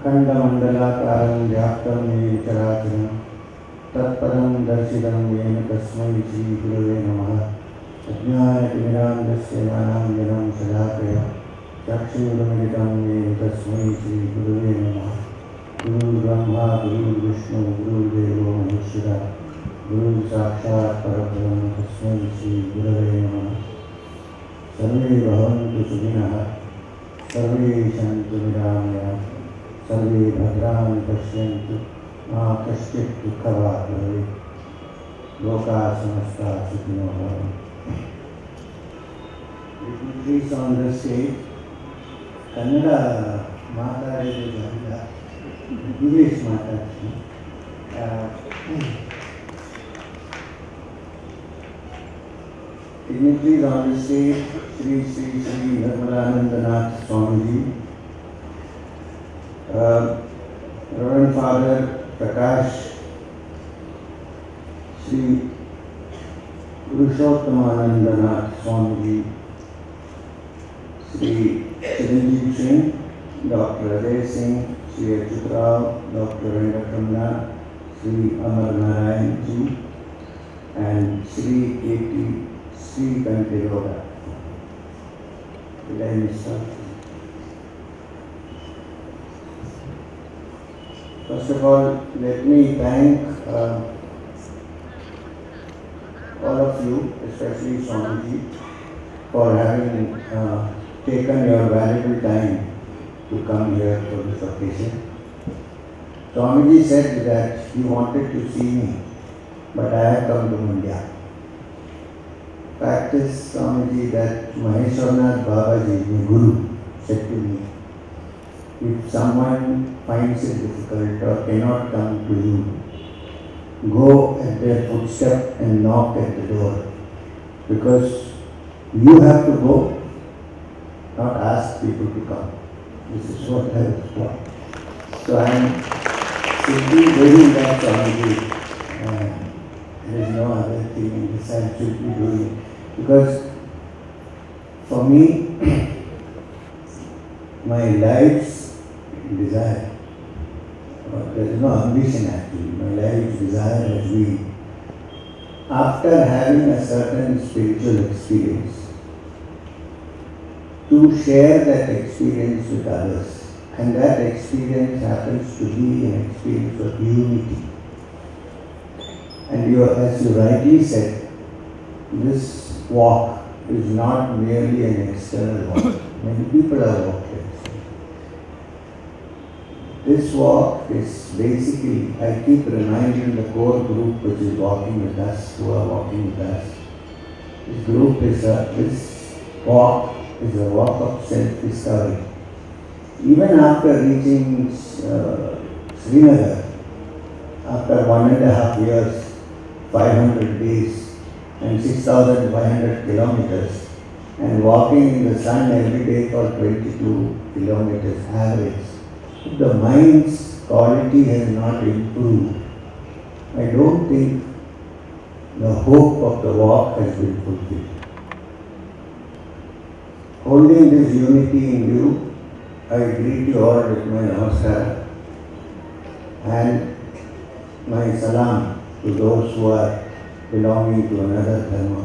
खंडमंडलाकारं व्याप्तं येन चराचरं तत्पदं दर्शितं येन तस्मै श्रीगुरवे नमः। अज्ञानतिमिरान्धस्य ज्ञानाञ्जनं शलाकया चक्षुरुन्मिलितं येन तस्मै श्रीगुरवे नमः। गुरुर्ब्रह्मा गुरुर्विष्णु गुरुर्देवो महेश्वरः गुरुर्साक्षात् परब्रह्म तस्मै श्रीगुरवे नमः। सर्वे भवन्तु सुखिनः सर्वे सन्तु निरामयाः सर्वे भद्राणि पश्यन्तु मा कश्चित् दुःखभाग् भवेत् लोकाः समस्ताः सुखिनो भवन्तु। Please on the stage, Kannada ಮಾತಾಡಿದ ಇಂಗ್ಲೀಷ್ ಮಾತಾಡ್ತೀನಿ. Can you please on the stage Sri Sri Sri Nirmalanandanath Swamiji, Reverend Father Prakash, Sri Purushothamanandanath Swamiji, Sri Chiranjeev Singh, Dr. Ajay Singh, Sri Achyut Rao, Dr. Venkatamna, Sri Amar Narayan Ji, and Sri A.T. Sri Kantiroda. Did I miss something? First of all, let me thank all of you, especially Swamiji, for having taken your valuable time to come here for this occasion. Swamiji said that he wanted to see me, but I have come to Mandya. Fact is, Swamiji, that Maheshwarnath Babaji, my Guru, said to me, if someone finds it difficult or cannot come to you, go at their footstep and knock at the door, because you have to go, not ask people to come. This is what I was taught. So I am simply doing that, Swamiji. There is no other thing in this. I am simply doing it. Because for me, my life's desire, there is no ambition actually, my life's desire has been, after having a certain spiritual experience, to share that experience with others. And that experience happens to be an experience of unity. And as you rightly said, this walk is not merely an external walk. Many people are walking. This walk is basically, I keep reminding the core group which is walking with us, who are walking with us. This walk is a walk of self-discovery. Even after reaching Srinagar, after 1.5 years, 500 days, and 6,500 kilometers, and walking in the sun every day for 22 kilometers average, if the mind's quality has not improved, I don't think the hope of the walk has been fulfilled. Holding this unity in view, I greet you all with my namaskar and my salam to those who are belonging to another dharma,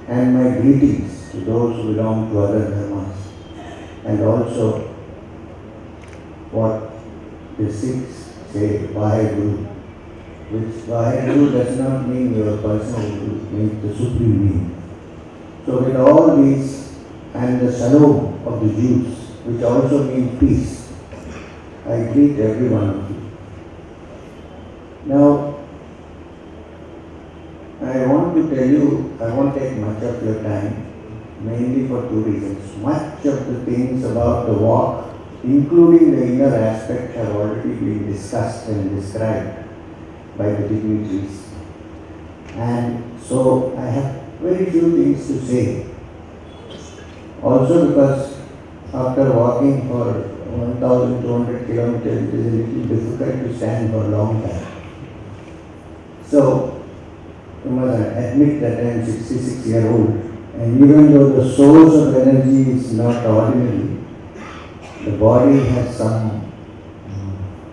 and my greetings to those who belong to other dharmas, and also what the Sikhs say, Vaheguru, which Vaheguru does not mean your personal guru, it means the supreme being. So with all these, and the Shalom of the Jews, which also means peace, I greet every one of you. Now, I want to tell you, I won't take much of your time, mainly for two reasons. Much of the things about the walk, including the inner aspect, have already been discussed and described by the dignitaries. And so I have very few things to say. Also because after walking for 1,200 kilometers, it is a little difficult to stand for a long time. So, you must admit that I am 66-year-old, and even though the source of energy is not ordinary, the body has some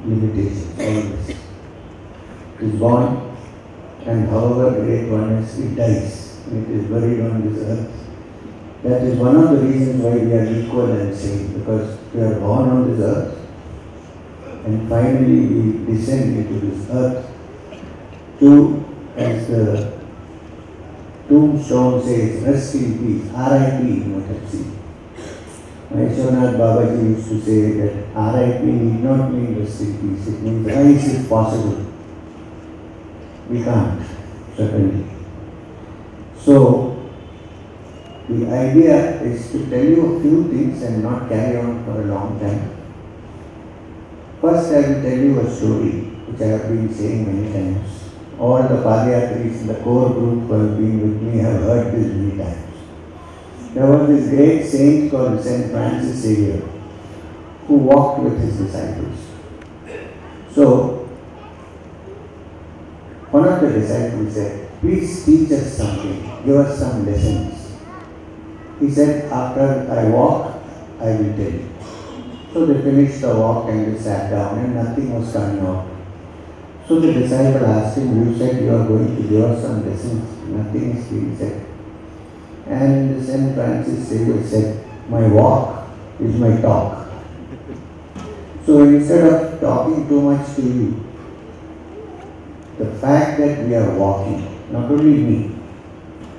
limitations, all this. It is born, and however great one is, it dies. It is buried on this earth. That is one of the reasons why we are equal and same, because we are born on this earth, and finally we descend into this earth to, as the tombstone says, rest in peace, R.I.P. you might have seen. Maheshwarnath Babaji used to say that R.I.P. need not mean rest in peace, it means rise if possible. We can't, certainly. So, the idea is to tell you a few things and not carry on for a long time. First, I will tell you a story which I have been saying many times. All the Padayatris in the core group who have been with me have heard this many times. There was this great saint called St. Francis Xavier who walked with his disciples. So, one of the disciples said, please teach us something, give us some lessons. He said, after I walk, I will tell you. So they finished the walk and they sat down and nothing was coming out. So the disciple asked him, you said you are going to give us some lessons. Nothing is being said. And St. Francis Xavier said, my walk is my talk. So instead of talking too much to you, the fact that we are walking, not only me,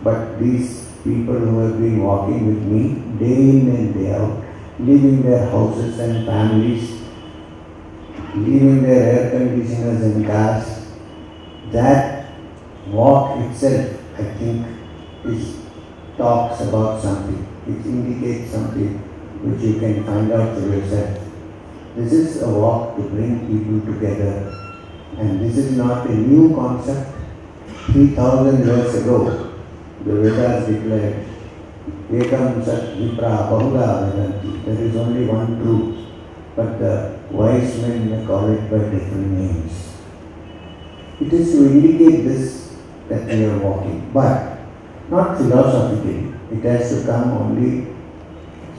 but these people who have been walking with me day in and day out, leaving their houses and families, leaving their air conditioners and cars, that walk itself, I think, talks about something. It indicates something which you can find out for yourself. This is a walk to bring people together, and this is not a new concept. 3,000 years ago, the Vedas declared, Ekam Sat Vipra Bahuda Vedanti. There is only one truth, but the wise men may call it by different names. It is to indicate this that we are walking, but not philosophically. It has to come only,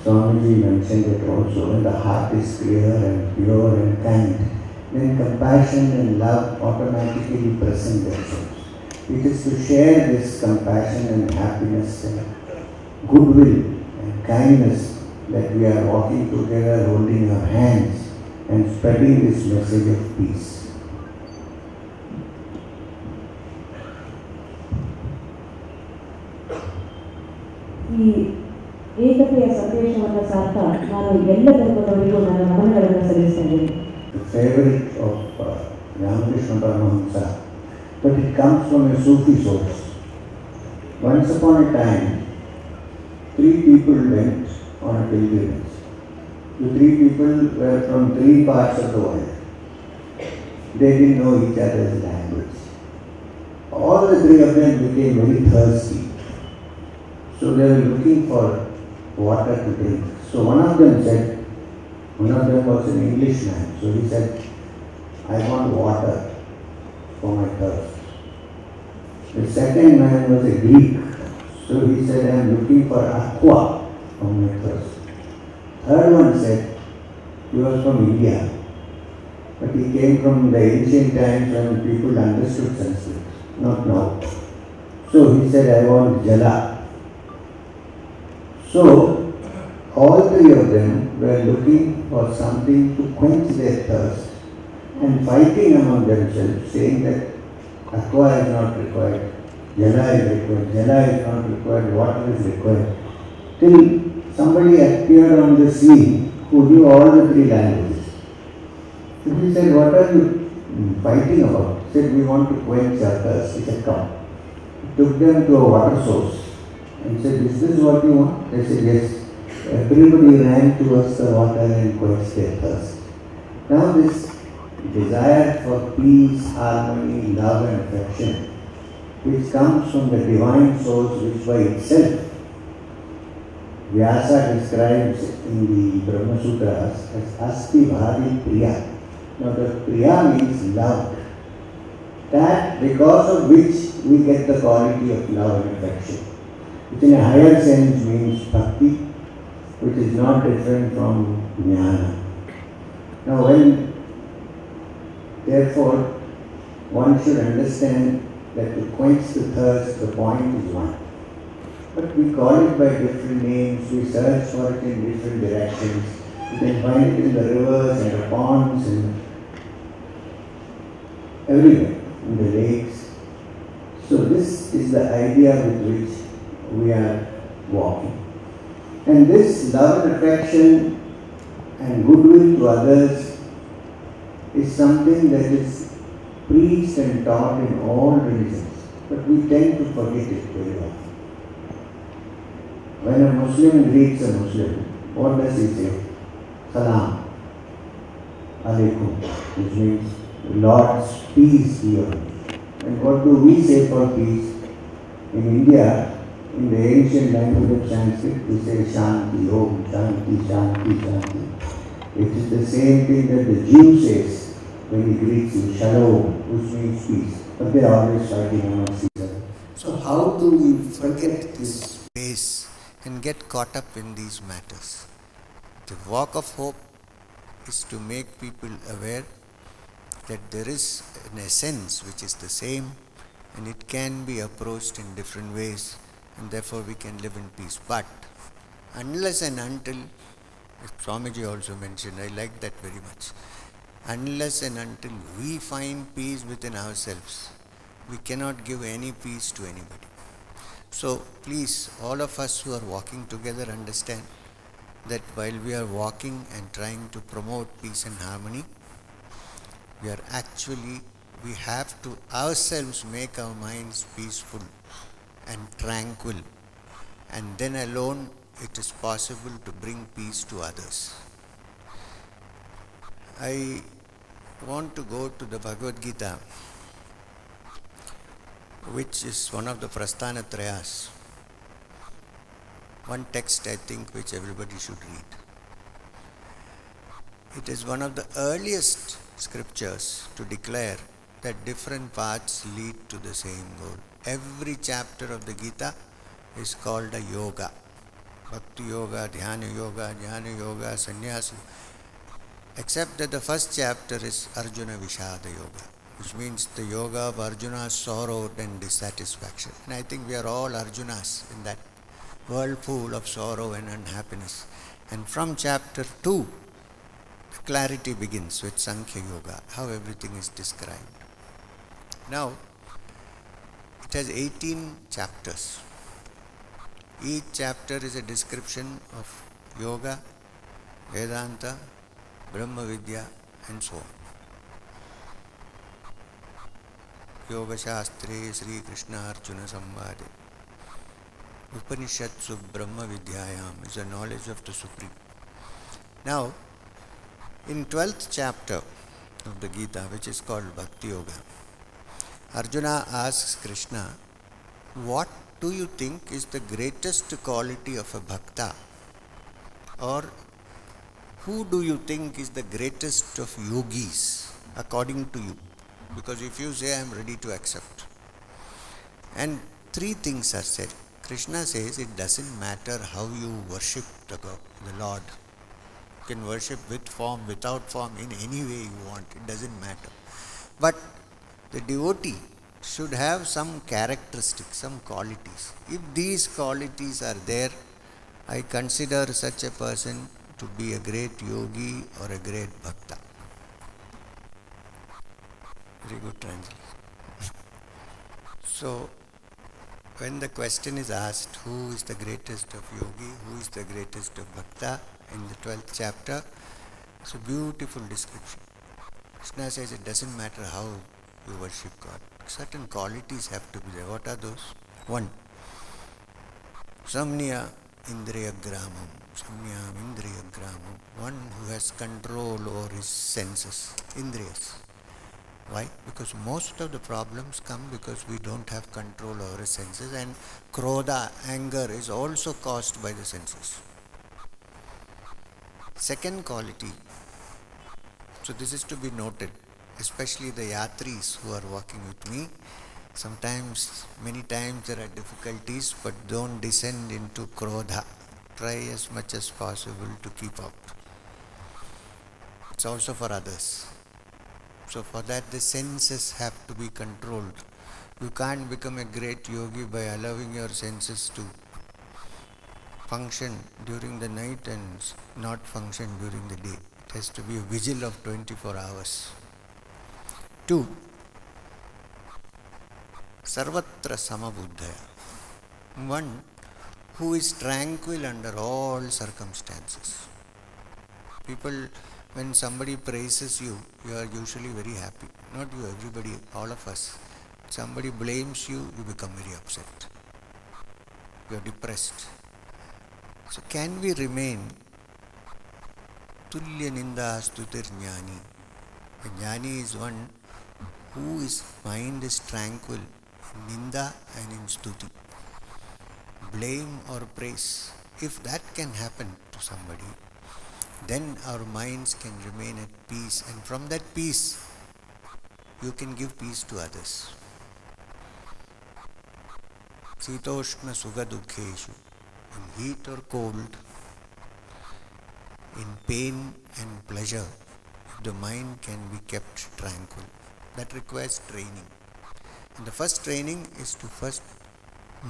Swamiji mentioned it also, when the heart is clear and pure and kind, then compassion and love automatically present themselves. It is to share this compassion and happiness and goodwill and kindness that we are walking together, holding our hands and spreading this message of peace. ಈ ಏಕತೆಯ ಸಂದೇಶವನ್ನು ಸಾರ್ಥ ನಾನು ಎಲ್ಲ ಧರ್ಮದವರಿಗೂ ನನ್ನ ನಮನಗಳನ್ನು ಸಲ್ಲಿಸುತ್ತೇನೆ. The favorite of Ramakrishna Paramahamsa, but it comes from a Sufi source. Once upon a time, 3 people went on a pilgrimage. The 3 people were from 3 parts of the world. They didn't know each other's language. All the 3 of them became very thirsty. So they were looking for water to drink. So one of them was an Englishman. So he said, I want water for my thirst. The second man was a Greek. So he said, I am looking for aqua for my thirst. Third one said, he was from India. But he came from the ancient times when people understood Sanskrit, not now. So he said, I want jala. So, all 3 of them were looking for something to quench their thirst and fighting among themselves, saying that aqua is not required, jala is required, jala is not required, water is required. Till somebody appeared on the scene who knew all the 3 languages. So he said, what are you fighting about? He said, we want to quench our thirst. He said, come. He took them to a water source. And said, is this what you want? They said, yes. Everybody ran towards the water and quenched their thirst. Now this desire for peace, harmony, love and affection, which comes from the divine source, which by itself, Vyasa describes in the Brahma Sutras as Asti Bhari Priya. Now the Priya means love. That because of which we get the quality of love and affection. Which in a higher sense means bhakti, which is not different from jnana. Now when Therefore, one should understand that to quench the thirst, the point is one. But we call it by different names, we search for it in different directions. You can find it in the rivers and the ponds and everywhere, in the lakes. So this is the idea with which we are walking. And this love and affection and goodwill to others is something that is preached and taught in all religions. But we tend to forget it very often. When a Muslim greets a Muslim, what does he say? Salam alaikum, which means Lord's peace be on you. And what do we say for peace? In India, in the ancient language of Sanskrit, we say Shanti, Om, Shanti, Shanti, Shanti. It is the same thing that the Jew says when he greets you, Shalom, which means peace. But they are always fighting amongst each other. So how do we forget this space and get caught up in these matters? The walk of hope is to make people aware that there is an essence which is the same and it can be approached in different ways, and therefore we can live in peace. But unless and until, as Swamiji also mentioned, I like that very much, unless and until we find peace within ourselves, we cannot give any peace to anybody. So please, all of us who are walking together, understand that while we are walking and trying to promote peace and harmony, we have to ourselves make our minds peaceful and tranquil, and then alone it is possible to bring peace to others. I want to go to the Bhagavad Gita, which is one of the Prasthana Trayas. One text, I think, which everybody should read. It is one of the earliest scriptures to declare that different paths lead to the same goal. Every chapter of the Gita is called a yoga. Bhakti yoga, dhyana yoga, jnana yoga, sannyasa. Except that the first chapter is Arjuna Vishada Yoga, which means the yoga of Arjuna's sorrow and dissatisfaction. And I think we are all Arjunas in that whirlpool of sorrow and unhappiness. And from chapter 2, the clarity begins with Sankhya Yoga, how everything is described. Now, it has 18 chapters. Each chapter is a description of yoga, Vedanta, Brahma Vidya, and so on. Yoga Shastre Sri Krishna Arjuna Samvade. Upanishatsu Brahma Vidyayam is the knowledge of the Supreme. Now, in 12th chapter of the Gita, which is called Bhakti Yoga, Arjuna asks Krishna, what do you think is the greatest quality of a bhakta? Or who do you think is the greatest of yogis according to you? Because if you say, I am ready to accept. And three things are said. Krishna says it doesn't matter how you worship the Lord. You can worship with form, without form, in any way you want. It doesn't matter. But the devotee should have some characteristics, some qualities. If these qualities are there, I consider such a person to be a great yogi or a great bhakta. Very good translation. So, when the question is asked, who is the greatest of yogi, who is the greatest of bhakta, in the 12th chapter, it's a beautiful description. Krishna says it doesn't matter how you worship God. Certain qualities have to be there. What are those? One, Samnya Indriya Gramam. Samnyam Indriya Gramam. One who has control over his senses, Indriyas. Why? Because most of the problems come because we don't have control over our senses, and krodha, anger, is also caused by the senses. Second quality, so this is to be noted, especially the yatris who are walking with me. Sometimes, many times there are difficulties, but don't descend into krodha. Try as much as possible to keep out. It's also for others. So for that the senses have to be controlled. You can't become a great yogi by allowing your senses to function during the night and not function during the day. It has to be a vigil of 24 hours. 2. Sarvatra Samabuddhaya. One who is tranquil under all circumstances. People, when somebody praises you, you are usually very happy. Not you, everybody, all of us. Somebody blames you, you become very upset. You are depressed. So can we remain Tulya Ninda Stutir Jnani? A Jnani is one whose mind is tranquil in Ninda and in Stuti. Blame or praise. If that can happen to somebody, then our minds can remain at peace, and from that peace you can give peace to others. Sitoshna Sugha Dukkheshu. In heat or cold, in pain and pleasure, the mind can be kept tranquil. That requires training. And the first training is to first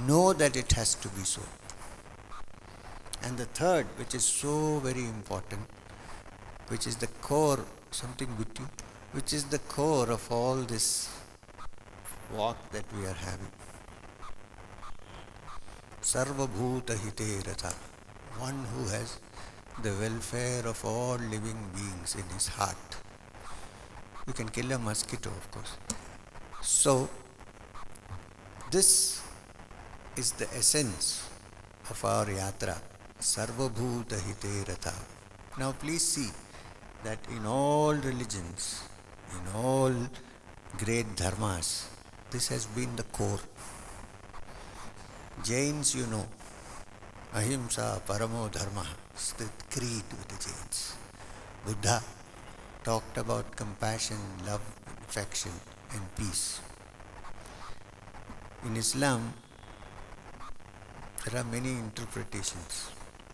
know that it has to be so. And the third, which is so very important, which is the core, something with you, which is the core of all this walk that we are having. Sarva Bhuta Hite Ratha. One who has the welfare of all living beings in his heart. You can kill a mosquito, of course. So, this is the essence of our yatra. Sarva Bhuta Hite Ratha. Now please see that in all religions, in all great dharmas, this has been the core. Jains, you know, Ahimsa Paramo Dharma, is the creed with the Jains. Buddha talked about compassion, love, affection and peace. In Islam, there are many interpretations.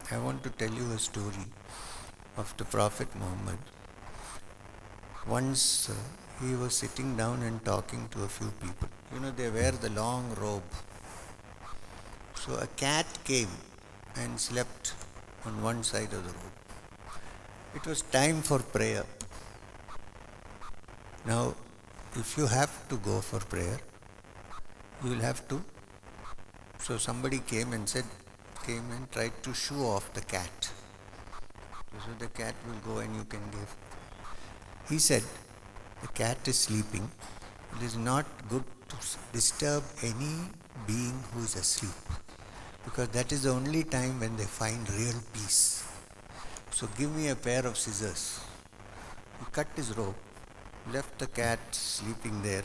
I want to tell you a story of the Prophet Muhammad. Once he was sitting down and talking to a few people. You know, they wear the long robe. So a cat came and slept on one side of the robe. It was time for prayer. Now, if you have to go for prayer, you will have to. So somebody came and tried to shoo off the cat. So the cat will go and you can give. He said, the cat is sleeping. It is not good to disturb any being who is asleep, because that is the only time when they find real peace. So give me a pair of scissors. He cut his rope, left the cat sleeping there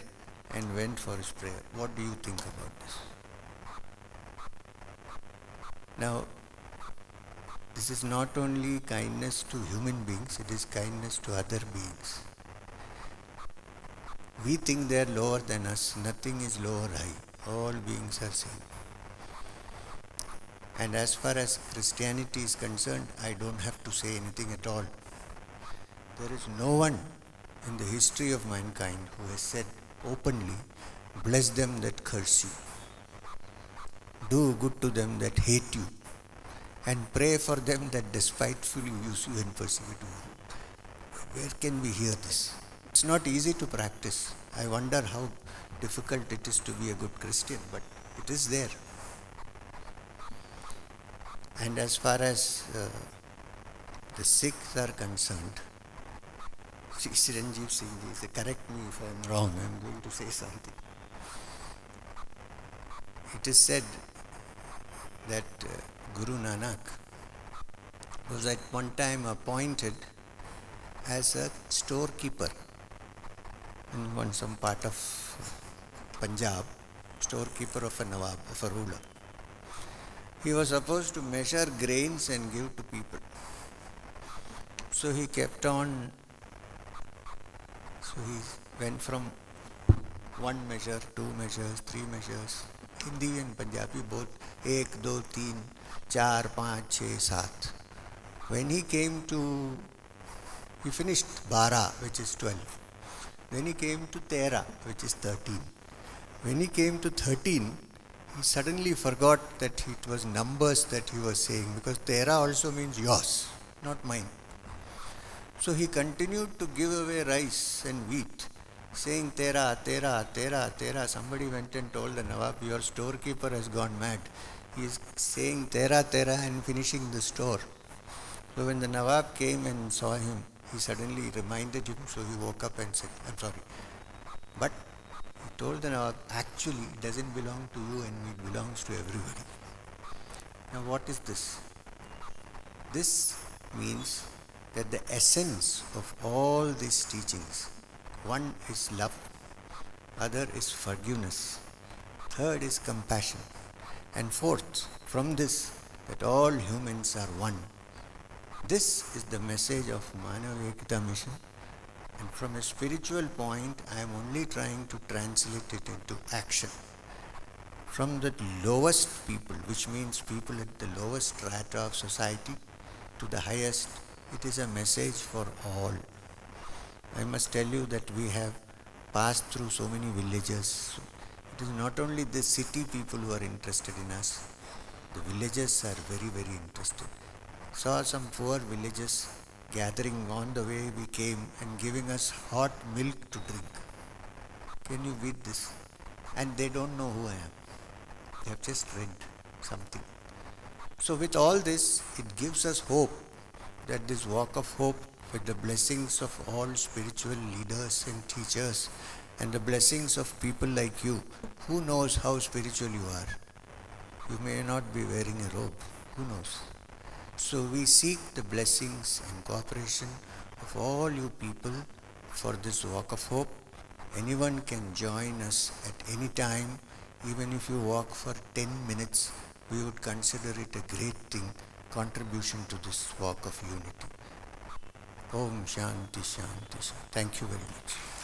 and went for his prayer. What do you think about this? Now, this is not only kindness to human beings, it is kindness to other beings. We think they are lower than us. Nothing is low or high. All beings are same. And as far as Christianity is concerned, I don't have to say anything at all. There is no one in the history of mankind who has said openly, bless them that curse you, do good to them that hate you, and pray for them that despitefully use you and persecute you. Where can we hear this? It's not easy to practice. I wonder how difficult it is to be a good Christian, but it is there. And as far as the Sikhs are concerned, Chiranjeev Singh ji, correct me if I am wrong, I am going to say something. It is said that Guru Nanak was at one time appointed as a storekeeper in some part of Punjab, storekeeper of a Nawab, of a ruler. He was supposed to measure grains and give to people. So he kept on, so he went from one measure, two measures, three measures, Hindi and Punjabi both, 1, 2, 3, 4, 5, 6, 7. When he came to, he finished 12, which is 12. Then he came to Tera, which is 13. When he came to 13, he suddenly forgot that it was numbers that he was saying, because Tera also means yours, not mine. So he continued to give away rice and wheat, saying Tera, Tera, Tera, Tera. Somebody went and told the Nawab, your storekeeper has gone mad. He is saying Tera, Tera and finishing the store. So when the Nawab came and saw him, he suddenly reminded him, so he woke up and said, I'm sorry. But he told the Nawab, actually it doesn't belong to you and me, it belongs to everybody. Now what is this? This means that the essence of all these teachings, one is love, other is forgiveness, third is compassion, and fourth, from this, that all humans are one. This is the message of Manavekita mission, and from a spiritual point, I am only trying to translate it into action. From the lowest people, which means people at the lowest strata of society, to the highest, it is a message for all. I must tell you that we have passed through so many villages. It is not only the city people who are interested in us, the villagers are very, very interested. Saw some poor villages gathering on the way we came and giving us hot milk to drink. Can you beat this? And they don't know who I am. They have just read something. So with all this, it gives us hope that this walk of hope, with the blessings of all spiritual leaders and teachers and the blessings of people like you, who knows how spiritual you are? You may not be wearing a robe. Who knows? So we seek the blessings and cooperation of all you people for this walk of hope. Anyone can join us at any time. Even if you walk for 10 minutes, we would consider it a great thing, contribution to this walk of unity. Om Shanti Shanti Shanti. Thank you very much.